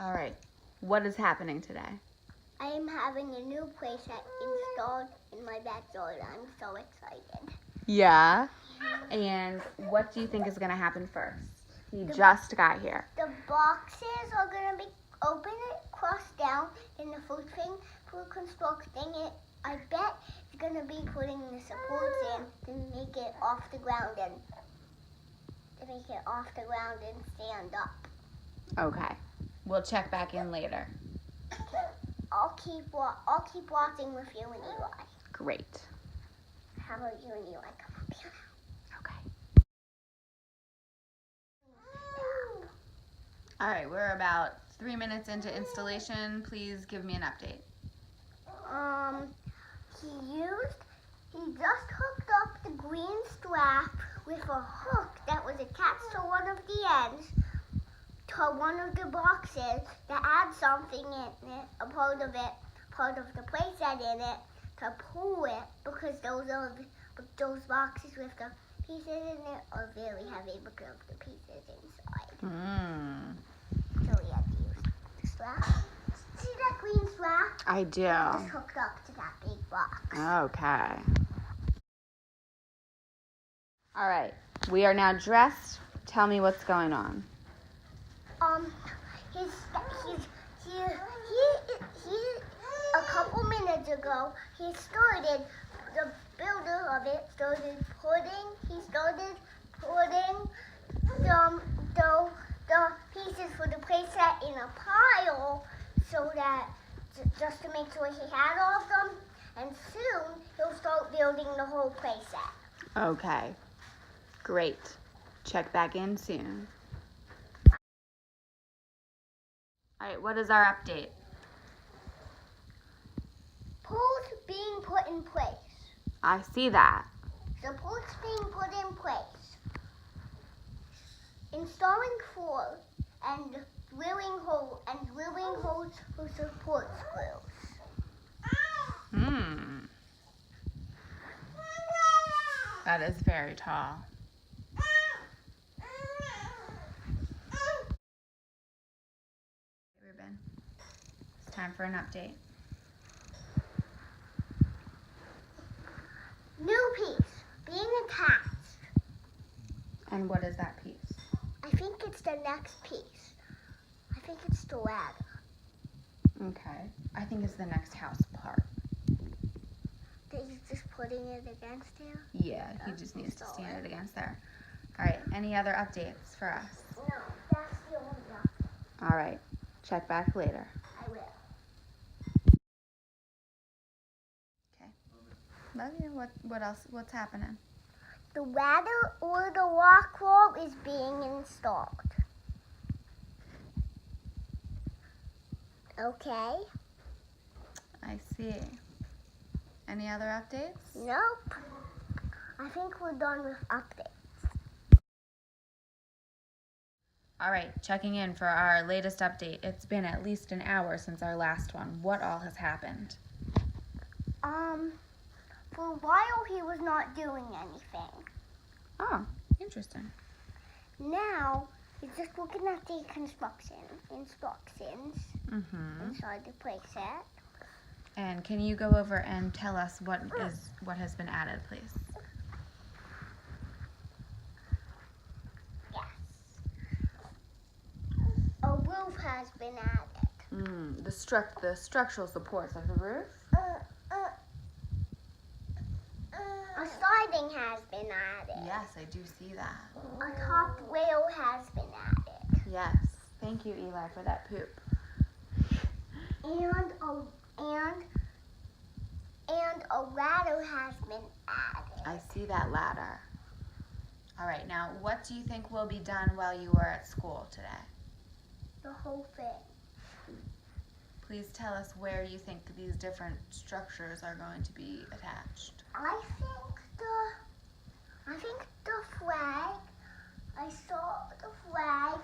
All right. What is happening today? I am having a new playset installed in my backyard. I'm so excited. Yeah. And what do you think is going to happen first? He just got here. The boxes are going to be open it, crossed down, and the first thing for constructing it, I bet it's going to be putting the supports in to make it off the ground and stand up. Okay. We'll check back in later. I'll keep watching with you and Eli. Great. How about you and Eli come up here? Okay. All right, we're about 3 minutes into installation. Please give me an update. He just hooked up the green strap with a hook that was attached to one of the ends to one of the boxes to add something in it, a part of the playset in it, to pull it, because those boxes with the pieces in it are very heavy because of the pieces inside. So we had to use the strap. See that green strap? I do. Just hooked up to that big box. Okay. All right. We are now dressed. Tell me what's going on. A couple minutes ago, the builder of it started putting the pieces for the playset in a pile so that, just to make sure he had all of them, and soon he'll start building the whole playset. Okay. Great. Check back in soon. All right, what is our update? Poles being put in place. I see that. Supports being put in place. Installing floor and drilling holes for support screws. That is very tall. Ruben, it's time for an update. New piece being attached. And what is that piece? I think it's the next piece. I think it's the ladder. Okay. I think it's the next house part. That he's just putting it against there? Yeah, he just needs to stand it against there. All right, any other updates for us? No, that's the only update. All right, check back later. I will. Okay. Love you. What else? What's happening? The ladder or the rock wall is being installed. Okay? I see. Any other updates? Nope. I think we're done with updates. All right, checking in for our latest update. It's been at least an hour since our last one. What all has happened? For a while he was not doing anything. Oh, interesting. Now he's just looking at the instructions inside the playset. And can you go over and tell us what has been added, please? Yes. A roof has been added. The structural supports of the roof? A siding has been added. Yes, I do see that. A top rail has been added. Yes. Thank you, Eli, for that poop. And a ladder has been added. I see that ladder. All right, now what do you think will be done while you were at school today? The whole thing. Please tell us where you think these different structures are going to be attached. I think the flag. I saw the flag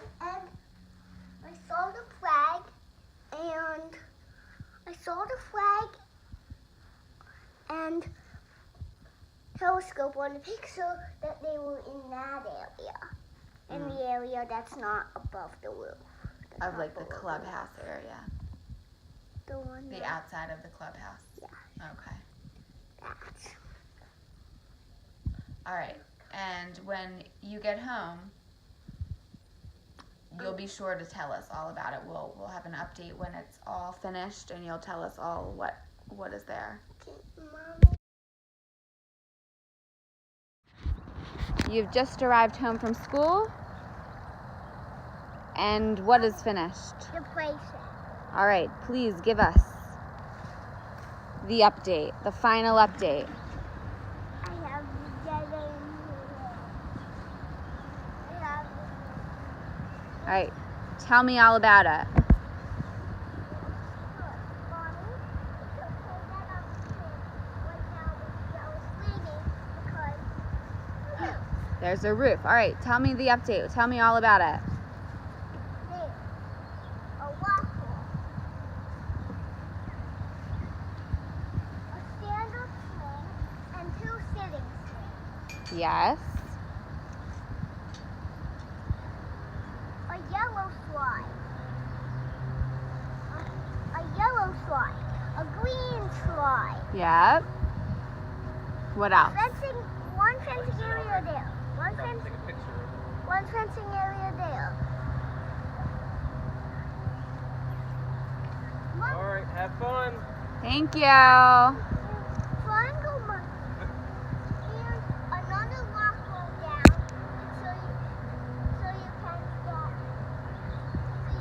and telescope on the picture that they were in that area. In the area that's not above the roof. Of like the clubhouse area. The one. The outside of the clubhouse. Yeah. Okay. That. All right. And when you get home, you'll be sure to tell us all about it. We'll have an update when it's all finished, and you'll tell us all what is there. Okay, Mommy. You've just arrived home from school, and what is finished? The playset. All right, please give us the update, the final update. I have the dead end. I have All right, tell me all about it. Mommy, it's okay that I'm here right now because I was waiting because There's a roof. All right, tell me the update. Tell me all about it. there's a waffle, a stand-up swing, and 2 sitting swings. Yes. A yellow slide. A yellow slide. A green slide. Yep. What else? One fencing area there. One fencing area there. All right, have fun. Thank you. Triangle monkey. Here's another lock roll down so you can get down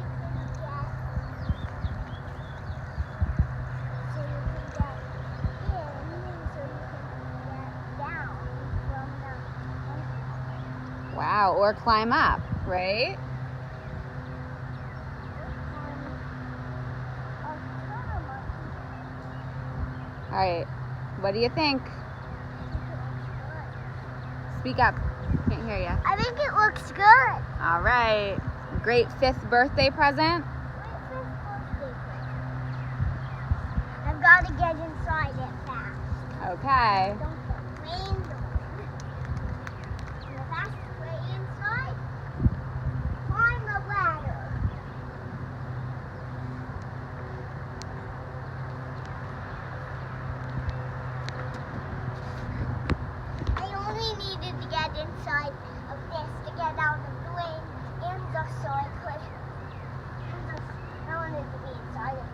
from the Wow, or climb up, right? All right, what do you think? Speak up. Can't hear you. I think it looks good. All right. Great 5th birthday present. I've got to get inside it fast. Okay. Don't get rained on. And the fastest way inside, climb the ladder. I only needed to get inside of this to get out of the rain and just so I could. I wanted to be inside of